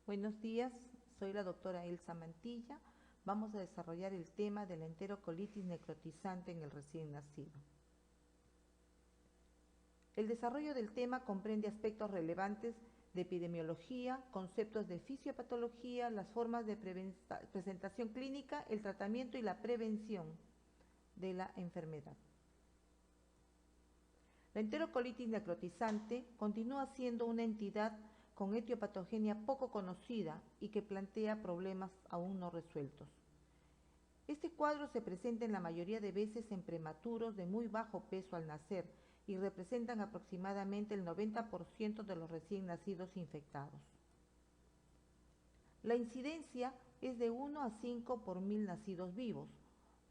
Buenos días, soy la doctora Elsa Mantilla. Vamos a desarrollar el tema de la enterocolitis necrotizante en el recién nacido. El desarrollo del tema comprende aspectos relevantes de epidemiología, conceptos de fisiopatología, las formas de presentación clínica, el tratamiento y la prevención de la enfermedad. La enterocolitis necrotizante continúa siendo una entidad con etiopatogenia poco conocida y que plantea problemas aún no resueltos. Este cuadro se presenta en la mayoría de veces en prematuros de muy bajo peso al nacer y representan aproximadamente el 90% de los recién nacidos infectados. La incidencia es de 1 a 5 por 1000 nacidos vivos.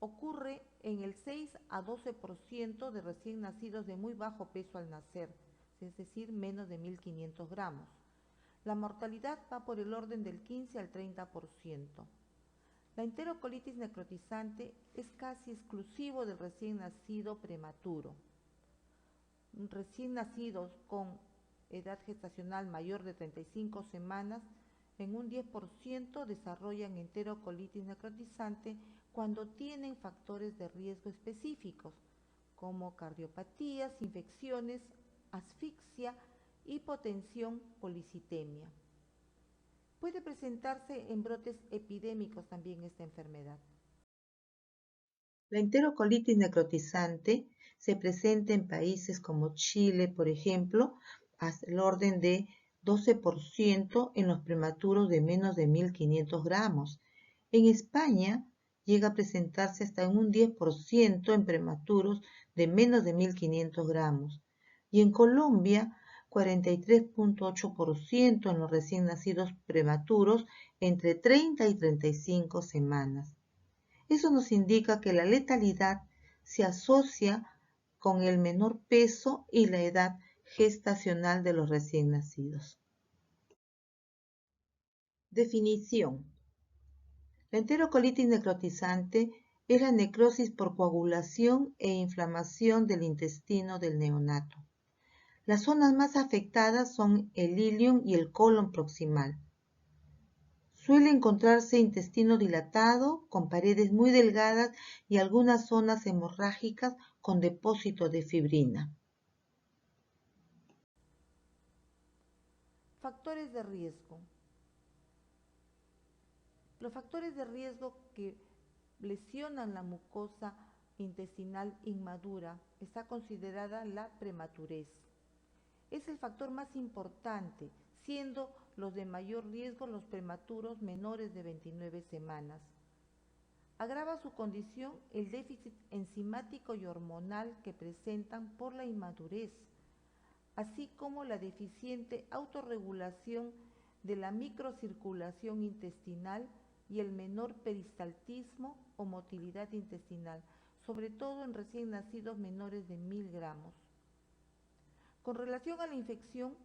Ocurre en el 6 a 12% de recién nacidos de muy bajo peso al nacer, es decir, menos de 1500 gramos. La mortalidad va por el orden del 15 al 30%. La enterocolitis necrotizante es casi exclusivo del recién nacido prematuro. Recién nacidos con edad gestacional mayor de 35 semanas, en un 10% desarrollan enterocolitis necrotizante cuando tienen factores de riesgo específicos, como cardiopatías, infecciones, asfixia, hipotensión, policitemia. Puede presentarse en brotes epidémicos también esta enfermedad. La enterocolitis necrotizante se presenta en países como Chile, por ejemplo, hasta el orden de 12% en los prematuros de menos de 1500 gramos. En España llega a presentarse hasta en un 10% en prematuros de menos de 1500 gramos. Y en Colombia, 43.8% en los recién nacidos prematuros entre 30 y 35 semanas. Eso nos indica que la letalidad se asocia con el menor peso y la edad gestacional de los recién nacidos. Definición. La enterocolitis necrotizante es la necrosis por coagulación e inflamación del intestino del neonato. Las zonas más afectadas son el ilion y el colon proximal. Suele encontrarse intestino dilatado, con paredes muy delgadas y algunas zonas hemorrágicas con depósito de fibrina. Factores de riesgo. Los factores de riesgo que lesionan la mucosa intestinal inmadura está considerada la prematurez. Es el factor más importante, siendo los de mayor riesgo los prematuros menores de 29 semanas. Agrava su condición el déficit enzimático y hormonal que presentan por la inmadurez, así como la deficiente autorregulación de la microcirculación intestinal y el menor peristaltismo o motilidad intestinal, sobre todo en recién nacidos menores de 1000 gramos. Con relación a la infección,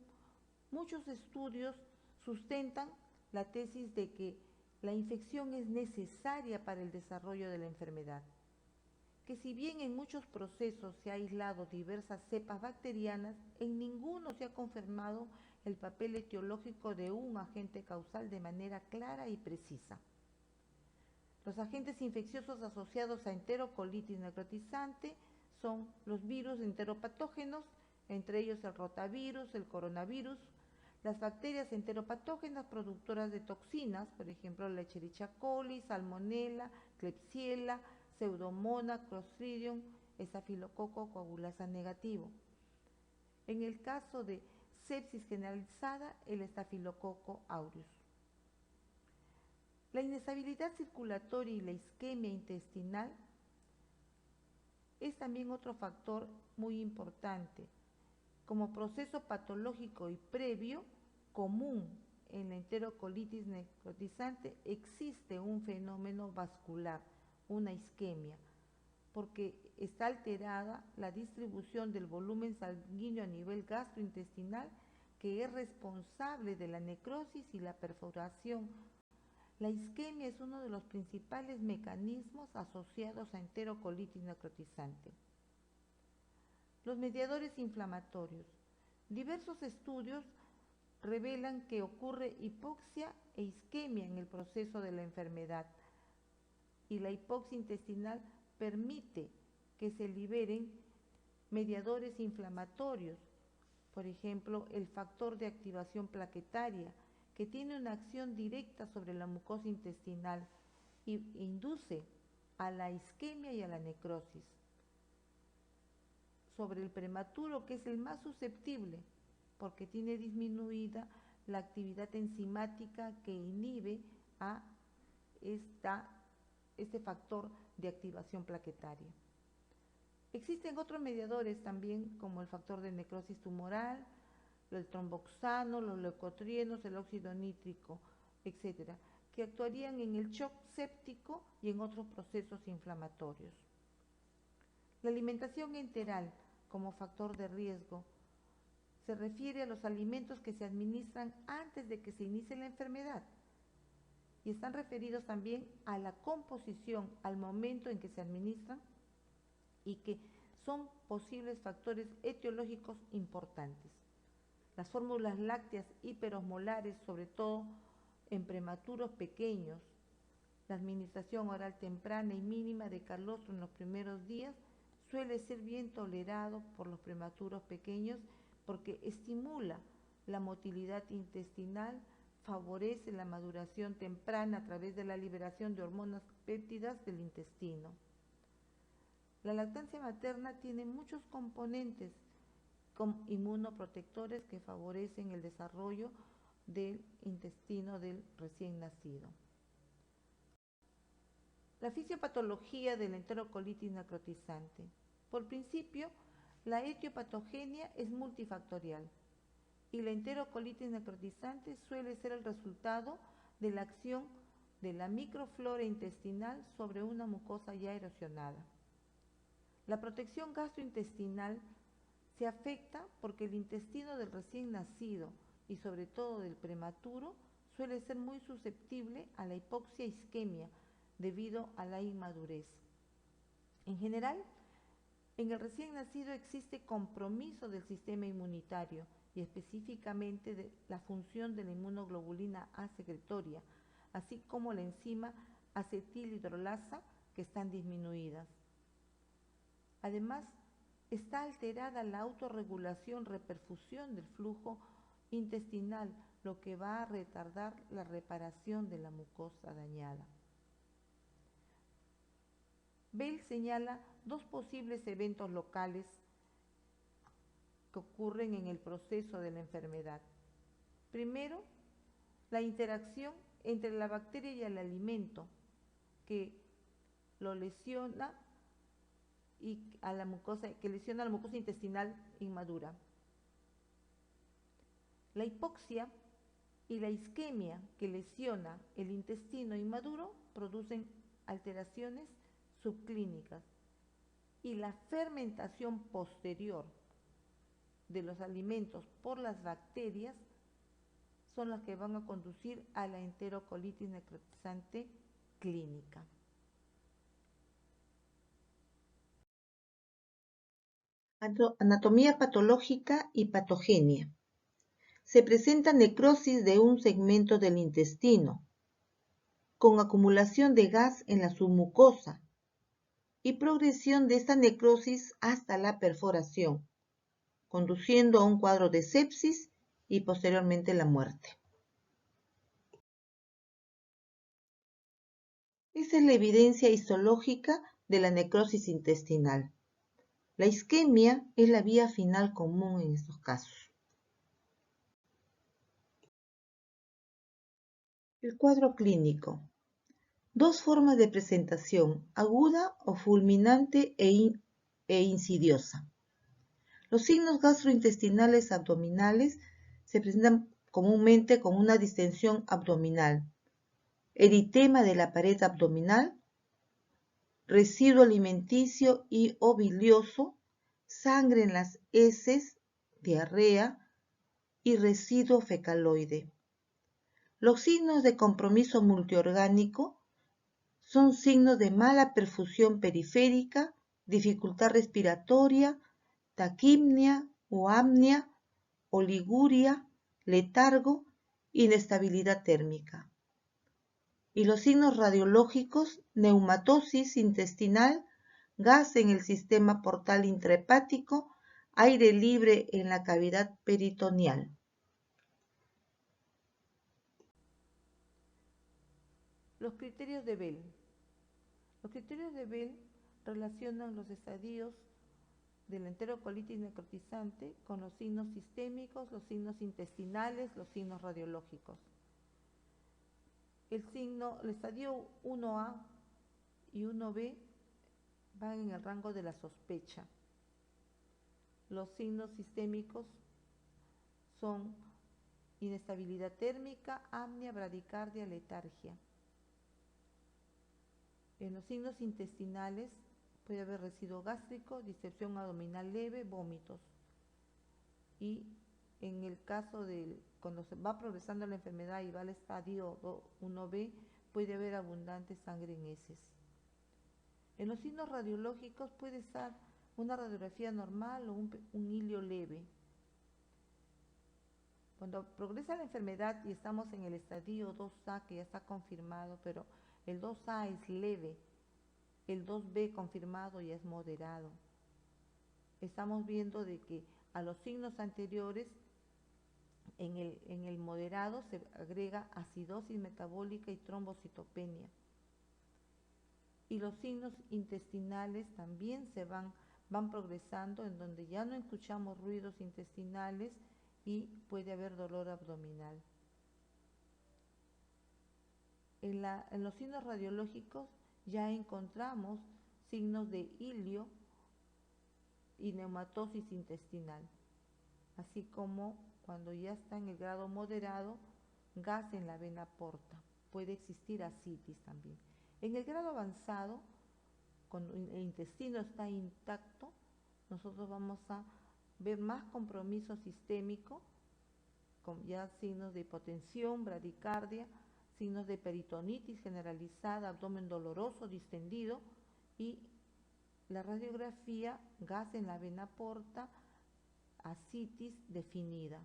muchos estudios sustentan la tesis de que la infección es necesaria para el desarrollo de la enfermedad, que si bien en muchos procesos se ha aislado diversas cepas bacterianas, en ninguno se ha confirmado el papel etiológico de un agente causal de manera clara y precisa. Los agentes infecciosos asociados a enterocolitis necrotizante son los virus enteropatógenos, entre ellos el rotavirus, el coronavirus, las bacterias enteropatógenas productoras de toxinas, por ejemplo la Escherichia coli, Salmonella, Klebsiella, Pseudomonas, Clostridium, Estafilococo coagulasa negativo. En el caso de sepsis generalizada, el Estafilococo aureus. La inestabilidad circulatoria y la isquemia intestinal es también otro factor muy importante. Como proceso patológico y previo común en la enterocolitis necrotizante existe un fenómeno vascular, una isquemia, porque está alterada la distribución del volumen sanguíneo a nivel gastrointestinal, que es responsable de la necrosis y la perforación. La isquemia es uno de los principales mecanismos asociados a enterocolitis necrotizante. Los mediadores inflamatorios. Diversos estudios revelan que ocurre hipoxia e isquemia en el proceso de la enfermedad, y la hipoxia intestinal permite que se liberen mediadores inflamatorios, por ejemplo, el factor de activación plaquetaria, que tiene una acción directa sobre la mucosa intestinal e induce a la isquemia y a la necrosis. Sobre el prematuro, que es el más susceptible, porque tiene disminuida la actividad enzimática que inhibe a este factor de activación plaquetaria. Existen otros mediadores también, como el factor de necrosis tumoral, el tromboxano, los leucotrienos, el óxido nítrico, etc., que actuarían en el shock séptico y en otros procesos inflamatorios. La alimentación enteral como factor de riesgo se refiere a los alimentos que se administran antes de que se inicie la enfermedad y están referidos también a la composición al momento en que se administran y que son posibles factores etiológicos importantes. Las fórmulas lácteas hiperosmolares, sobre todo en prematuros pequeños, la administración oral temprana y mínima de calostro en los primeros días suele ser bien tolerado por los prematuros pequeños porque estimula la motilidad intestinal, favorece la maduración temprana a través de la liberación de hormonas péptidas del intestino. La lactancia materna tiene muchos componentes inmunoprotectores que favorecen el desarrollo del intestino del recién nacido. La fisiopatología de la enterocolitis necrotizante. Por principio, la etiopatogenia es multifactorial y la enterocolitis necrotizante suele ser el resultado de la acción de la microflora intestinal sobre una mucosa ya erosionada. La protección gastrointestinal se afecta porque el intestino del recién nacido y sobre todo del prematuro suele ser muy susceptible a la hipoxia e isquemia debido a la inmadurez. En general, en el recién nacido existe compromiso del sistema inmunitario y específicamente de la función de la inmunoglobulina A secretoria, así como la enzima acetilhidrolasa, que están disminuidas. Además, está alterada la autorregulación-reperfusión del flujo intestinal, lo que va a retardar la reparación de la mucosa dañada. Bell señala dos posibles eventos locales que ocurren en el proceso de la enfermedad. Primero, la interacción entre la bacteria y el alimento que lo lesiona y a la mucosa, que lesiona la mucosa intestinal inmadura. La hipoxia y la isquemia que lesiona el intestino inmaduro producen alteraciones subclínicas y la fermentación posterior de los alimentos por las bacterias son las que van a conducir a la enterocolitis necrotizante clínica. Anatomía patológica y patogenia. Se presenta necrosis de un segmento del intestino, con acumulación de gas en la submucosa y progresión de esta necrosis hasta la perforación, conduciendo a un cuadro de sepsis y posteriormente la muerte. Esa es la evidencia histológica de la necrosis intestinal. La isquemia es la vía final común en estos casos. El cuadro clínico. Dos formas de presentación, aguda o fulminante e insidiosa. Los signos gastrointestinales abdominales se presentan comúnmente con una distensión abdominal, eritema de la pared abdominal, residuo alimenticio y o bilioso, sangre en las heces, diarrea y residuo fecaloide. Los signos de compromiso multiorgánico son signos de mala perfusión periférica, dificultad respiratoria, taquipnea o apnea, oliguria, letargo, inestabilidad térmica. Y los signos radiológicos, neumatosis intestinal, gas en el sistema portal intrahepático, aire libre en la cavidad peritoneal. Los criterios de Bell. Los criterios de Bell relacionan los estadios de la enterocolitis necrotizante con los signos sistémicos, los signos intestinales, los signos radiológicos. El estadio 1A y 1B van en el rango de la sospecha. Los signos sistémicos son inestabilidad térmica, apnea, bradicardia, letargia. En los signos intestinales puede haber residuo gástrico, distensión abdominal leve, vómitos. Y en el caso de cuando se va progresando la enfermedad y va al estadio 1B, puede haber abundante sangre en heces. En los signos radiológicos puede estar una radiografía normal o un hilio leve. Cuando progresa la enfermedad y estamos en el estadio 2A, que ya está confirmado, pero el 2A es leve, el 2B confirmado ya es moderado. Estamos viendo de que a los signos anteriores, en el moderado se agrega acidosis metabólica y trombocitopenia. Y los signos intestinales también van progresando, en donde ya no escuchamos ruidos intestinales y puede haber dolor abdominal. En los signos radiológicos ya encontramos signos de hilio y neumatosis intestinal, así como cuando ya está en el grado moderado, gas en la vena porta. Puede existir ascitis también. En el grado avanzado, cuando el intestino está intacto, nosotros vamos a ver más compromiso sistémico, con ya signos de hipotensión, bradicardia, signos de peritonitis generalizada, abdomen doloroso, distendido, y la radiografía, gas en la vena porta, ascitis definida.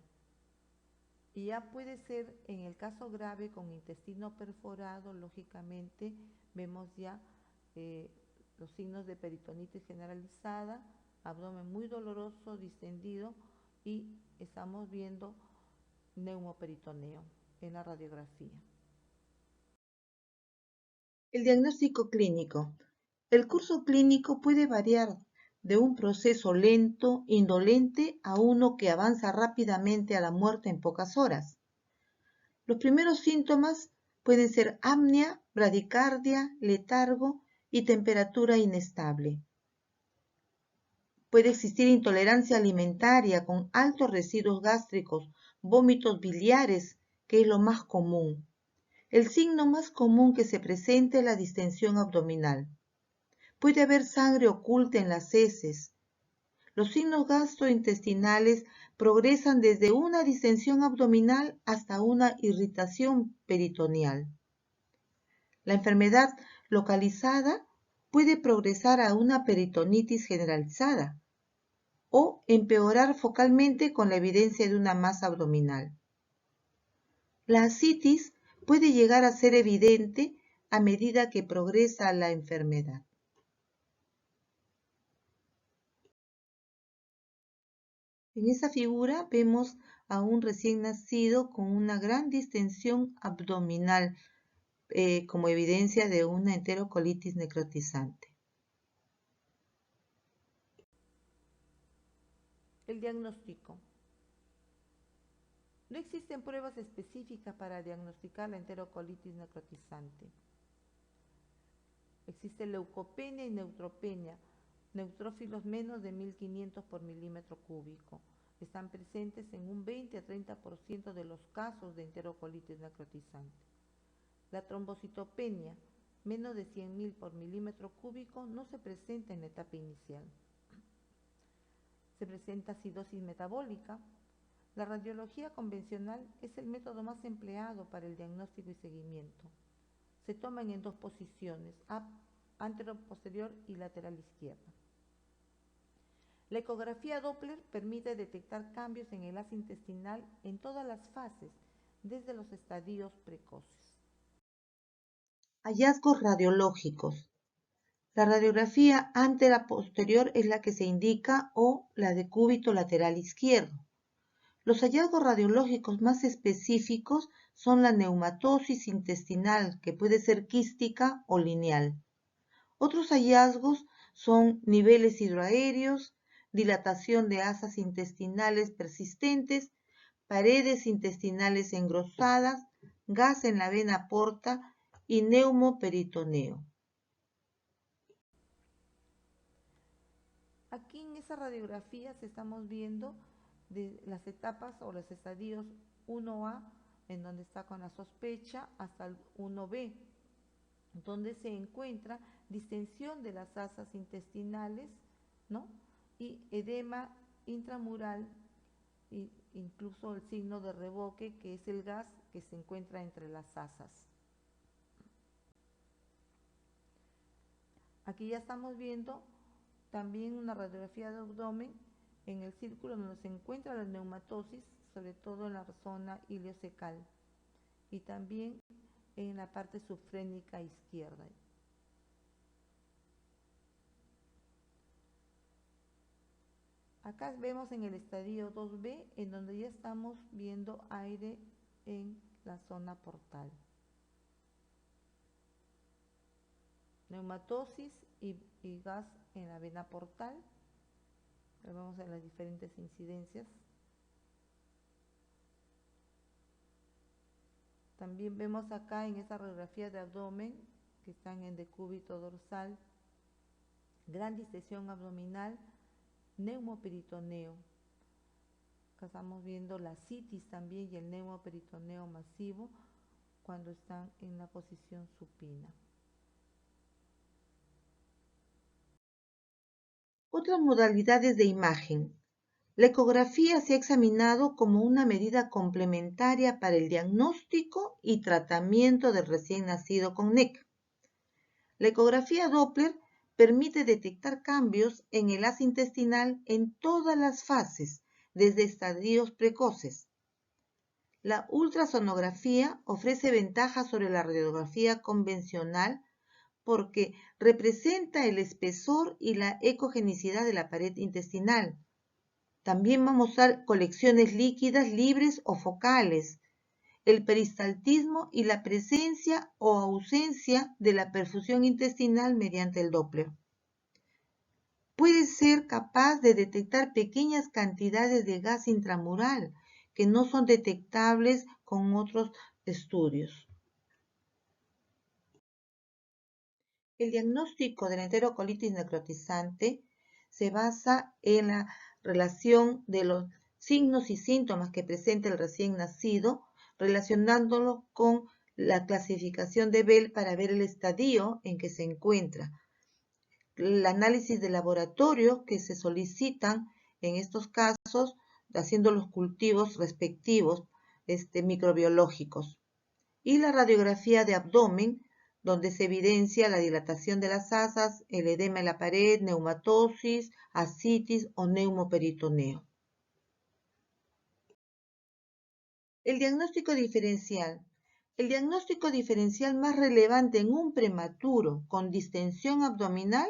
Y ya puede ser, en el caso grave con intestino perforado, lógicamente vemos ya los signos de peritonitis generalizada, abdomen muy doloroso, distendido, y estamos viendo neumoperitoneo en la radiografía. El diagnóstico clínico. El curso clínico puede variar de un proceso lento, indolente, a uno que avanza rápidamente a la muerte en pocas horas. Los primeros síntomas pueden ser apnea, bradicardia, letargo y temperatura inestable. Puede existir intolerancia alimentaria con altos residuos gástricos, vómitos biliares, que es lo más común. El signo más común que se presenta es la distensión abdominal. Puede haber sangre oculta en las heces. Los signos gastrointestinales progresan desde una distensión abdominal hasta una irritación peritoneal. La enfermedad localizada puede progresar a una peritonitis generalizada o empeorar focalmente con la evidencia de una masa abdominal. La ascitis puede llegar a ser evidente a medida que progresa la enfermedad. En esta figura vemos a un recién nacido con una gran distensión abdominal como evidencia de una enterocolitis necrotizante. El diagnóstico. No existen pruebas específicas para diagnosticar la enterocolitis necrotizante. Existe leucopenia y neutropenia, neutrófilos menos de 1500 por milímetro cúbico. Están presentes en un 20 a 30% de los casos de enterocolitis necrotizante. La trombocitopenia, menos de 100.000 por milímetro cúbico, no se presenta en la etapa inicial. Se presenta acidosis metabólica. La radiología convencional es el método más empleado para el diagnóstico y seguimiento. Se toman en dos posiciones, anteroposterior y lateral izquierda. La ecografía Doppler permite detectar cambios en el haz intestinal en todas las fases, desde los estadios precoces. Hallazgos radiológicos. La radiografía antera-posterior es la que se indica o la de cúbito lateral izquierdo. Los hallazgos radiológicos más específicos son la neumatosis intestinal, que puede ser quística o lineal. Otros hallazgos son niveles hidroaéreos, dilatación de asas intestinales persistentes, paredes intestinales engrosadas, gas en la vena porta y neumoperitoneo. Aquí en esa radiografía estamos viendo de las etapas o los estadios 1A, en donde está con la sospecha, hasta el 1B, donde se encuentra distensión de las asas intestinales, ¿no? Y edema intramural, e incluso el signo de revoque, que es el gas que se encuentra entre las asas. Aquí ya estamos viendo también una radiografía de abdomen en el círculo donde se encuentra la neumatosis, sobre todo en la zona iliocecal y también en la parte subfrénica izquierda. Acá vemos en el estadio 2B, en donde ya estamos viendo aire en la zona portal. Neumatosis y gas en la vena portal. Vamos a las diferentes incidencias. También vemos acá en esta radiografía de abdomen, que están en decúbito dorsal, gran distensión abdominal, neumoperitoneo. Acá estamos viendo la citis también y el neumoperitoneo masivo cuando están en la posición supina. Otras modalidades de imagen. La ecografía se ha examinado como una medida complementaria para el diagnóstico y tratamiento del recién nacido con NEC. La ecografía Doppler permite detectar cambios en el haz intestinal en todas las fases, desde estadios precoces. La ultrasonografía ofrece ventajas sobre la radiografía convencional porque representa el espesor y la ecogenicidad de la pared intestinal. También va a mostrar colecciones líquidas libres o focales, el peristaltismo y la presencia o ausencia de la perfusión intestinal mediante el Doppler. Puede ser capaz de detectar pequeñas cantidades de gas intramural que no son detectables con otros estudios. El diagnóstico de la enterocolitis necrotizante se basa en la relación de los signos y síntomas que presenta el recién nacido, relacionándolo con la clasificación de Bell para ver el estadio en que se encuentra. El análisis de laboratorio que se solicitan en estos casos, haciendo los cultivos respectivos microbiológicos. Y la radiografía de abdomen, donde se evidencia la dilatación de las asas, el edema en la pared, neumatosis, ascitis o neumoperitoneo. El diagnóstico diferencial. El diagnóstico diferencial más relevante en un prematuro con distensión abdominal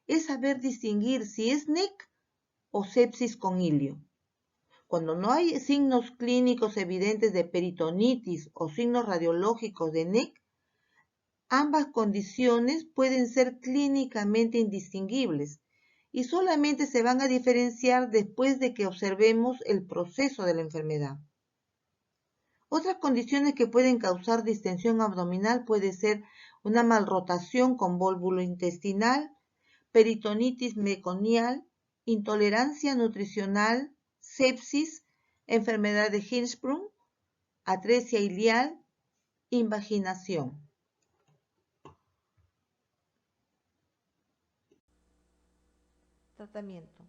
es saber distinguir si es NEC o sepsis con ilio. Cuando no hay signos clínicos evidentes de peritonitis o signos radiológicos de NEC, ambas condiciones pueden ser clínicamente indistinguibles y solamente se van a diferenciar después de que observemos el proceso de la enfermedad. Otras condiciones que pueden causar distensión abdominal puede ser una malrotación con vólvulo intestinal, peritonitis meconial, intolerancia nutricional, sepsis, enfermedad de Hirschsprung, atresia ilial, invaginación. Tratamiento.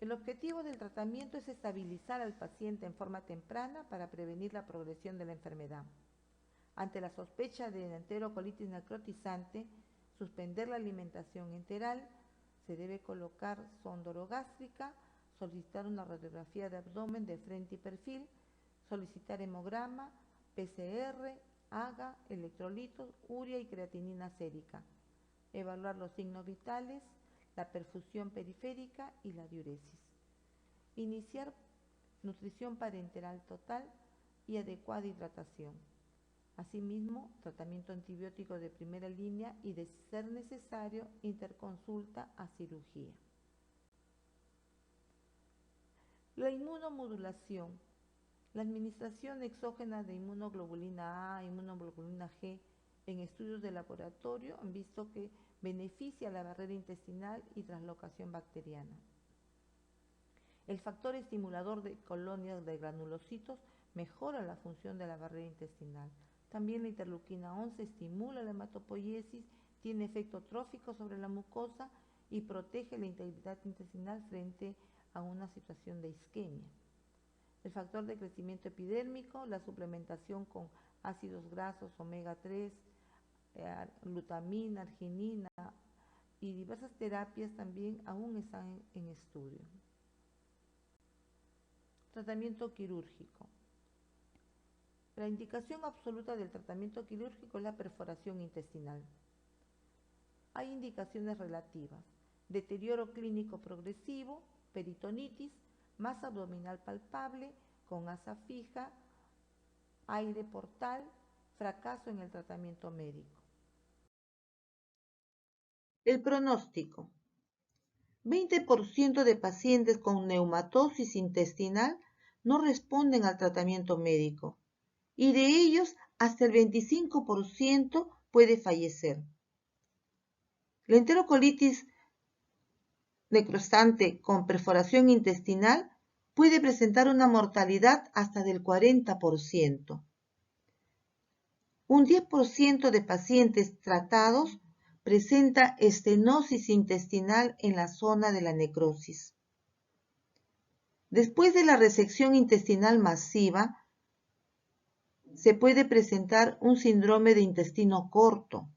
El objetivo del tratamiento es estabilizar al paciente en forma temprana para prevenir la progresión de la enfermedad. Ante la sospecha de enterocolitis necrotizante, suspender la alimentación enteral, Se debe colocar sonda orogástrica, solicitar una radiografía de abdomen de frente y perfil, solicitar hemograma, PCR, AGA, electrolitos, urea y creatinina sérica. Evaluar los signos vitales, la perfusión periférica y la diuresis. Iniciar nutrición parenteral total y adecuada hidratación. Asimismo, tratamiento antibiótico de primera línea y, de ser necesario, interconsulta a cirugía. La inmunomodulación. La administración exógena de inmunoglobulina A, inmunoglobulina G en estudios de laboratorio han visto que beneficia la barrera intestinal y translocación bacteriana. El factor estimulador de colonias de granulocitos mejora la función de la barrera intestinal. También la interleuquina 11 estimula la hematopoiesis, tiene efecto trófico sobre la mucosa y protege la integridad intestinal frente a una situación de isquemia. El factor de crecimiento epidérmico, la suplementación con ácidos grasos omega 3, glutamina, arginina y diversas terapias también aún están en estudio. Tratamiento quirúrgico. La indicación absoluta del tratamiento quirúrgico es la perforación intestinal. Hay indicaciones relativas: deterioro clínico progresivo, peritonitis, masa abdominal palpable con asa fija, aire portal, fracaso en el tratamiento médico. El pronóstico. 20% de pacientes con neumatosis intestinal no responden al tratamiento médico y de ellos hasta el 25% puede fallecer. La enterocolitis necrosante con perforación intestinal puede presentar una mortalidad hasta del 40%. Un 10% de pacientes tratados presenta estenosis intestinal en la zona de la necrosis. Después de la resección intestinal masiva, se puede presentar un síndrome de intestino corto.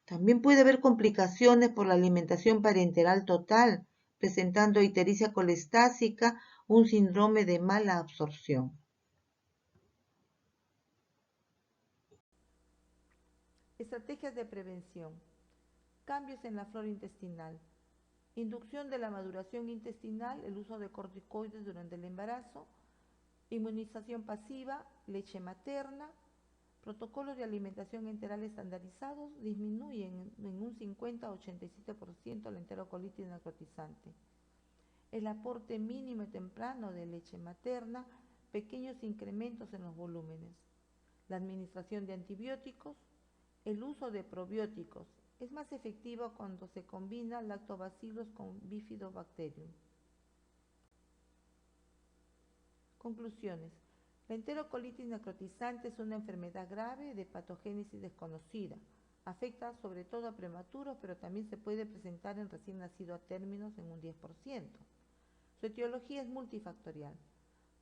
También puede haber complicaciones por la alimentación parenteral total, presentando ictericia colestásica, un síndrome de mala absorción. Estrategias de prevención. Cambios en la flora intestinal. Inducción de la maduración intestinal, el uso de corticoides durante el embarazo, inmunización pasiva, leche materna, protocolos de alimentación enteral estandarizados disminuyen en un 50 a 87% la enterocolitis necrotizante. El aporte mínimo y temprano de leche materna, pequeños incrementos en los volúmenes, la administración de antibióticos, el uso de probióticos. Es más efectivo cuando se combina lactobacillus con bifidobacterium. Conclusiones. La enterocolitis necrotizante es una enfermedad grave de patogénesis desconocida. Afecta sobre todo a prematuros, pero también se puede presentar en recién nacido a términos en un 10%. Su etiología es multifactorial.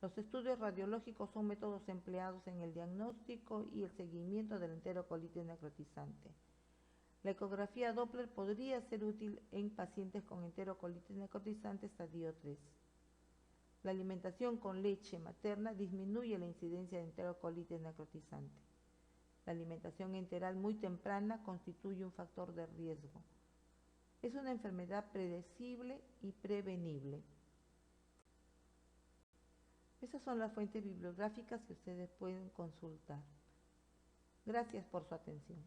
Los estudios radiológicos son métodos empleados en el diagnóstico y el seguimiento de la enterocolitis necrotizante. La ecografía Doppler podría ser útil en pacientes con enterocolitis necrotizante estadio 3. La alimentación con leche materna disminuye la incidencia de enterocolitis necrotizante. La alimentación enteral muy temprana constituye un factor de riesgo. Es una enfermedad predecible y prevenible. Esas son las fuentes bibliográficas que ustedes pueden consultar. Gracias por su atención.